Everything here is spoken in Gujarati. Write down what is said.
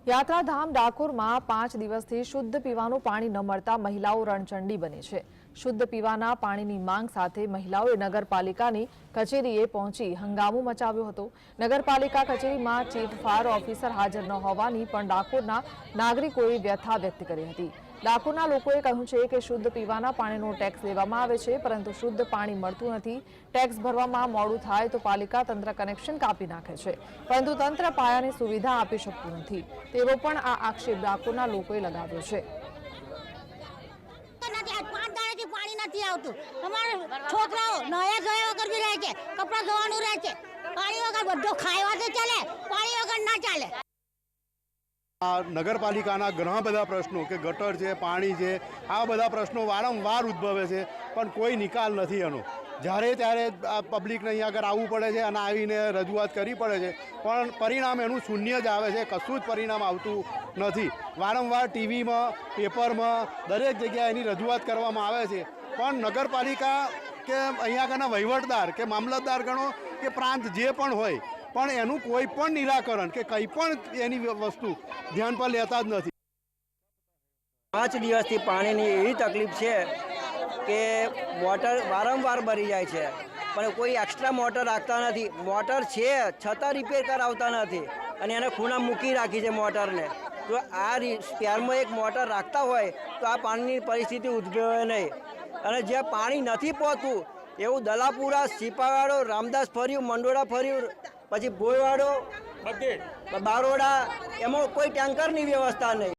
યાત્રાધામ ડાકોરમાં 5 દિવસથી શુદ્ધ પીવાનું પાણી ન મળતા મહિલાઓ રણચંડી બની છે। શુદ્ધ પીવાના પાણીની માંગ સાથે મહિલાઓએ નગરપાલિકાની કચેરીએ પહોંચી હંગામો મચાવ્યો હતો। નગરપાલિકા કચેરીમાં ચીફ ફાયર ઓફિસર હાજર ન હોવાની પણ ડાકોરના નાગરિકોએ વ્યથા વ્યક્ત કરી હતી। ડાકોરના લોકોએ કહ્યું છે કે શુદ્ધ પીવાના પાણીનો ટેક્સ લેવામાં આવે છે, પરંતુ શુદ્ધ પાણી મળતું નથી। ટેક્સ ભરવામાં મોડું થાય તો પાલિકા તંત્ર કનેક્શન કાપી નાખે છે, પરંતુ તંત્ર પાયાની સુવિધા આપી શકતું નથી તેવો પણ આ આક્ષેપ ડાકોરના લોકોએ લગાવ્યો છે। पानी नहीं आवतु हमारे छोकराओ नया धोया वगर भी रहे कपड़ा धोवानु रहे पानी वगर बड्डो खावा तो चले पानी वगर ना चले। नगरपालिकाना घणा बधा प्रश्नों के गटर है पानी है आ बधा प्रश्नों वारंवार उद्भवे छे पण कोई निकाल नहीं एनो। જ્યારે ત્યારે પબ્લિક ને અહીંયા આગળ આવવું પડે છે અને આવીને રજૂઆત કરવી પડે છે, પણ પરિણામ એનું શૂન્ય જ આવે છે, કશું જ પરિણામ આવતું નથી। વારંવાર ટીવીમાં પેપરમાં દરેક જગ્યાએ એની રજૂઆત કરવામાં આવે છે, પણ નગરપાલિકા કે અહીંયા આગળના વહીવટદાર કે મામલતદાર ગણો કે પ્રાંત જે પણ હોય પણ એનું કોઈ પણ નિરાકરણ કે કંઈ પણ એની વસ્તુ ધ્યાન પર લેતા જ નથી। 5 દિવસથી પાણીની એવી તકલીફ છે કે મોટર વારંવાર ભરી જાય છે, પણ કોઈ એક્સ્ટ્રા મોટર રાખતા નથી। મોટર છે છતાં રિપેર કરાવતા નથી અને એને ખૂણા મૂકી રાખી છે મોટરને। જો આ સ્પેરમાં એક મોટર રાખતા હોય તો આ પાણીની પરિસ્થિતિ ઉદ્ભવે નહીં। અને જ્યાં પાણી નથી પહોંચતું એવું દલાપુરા, સિપાવાડો, રામદાસ ફર્યું, મંડોળા ફર્યું, પછી ભોયવાડો, બારોડા, એમાં કોઈ ટેન્કરની વ્યવસ્થા નહીં।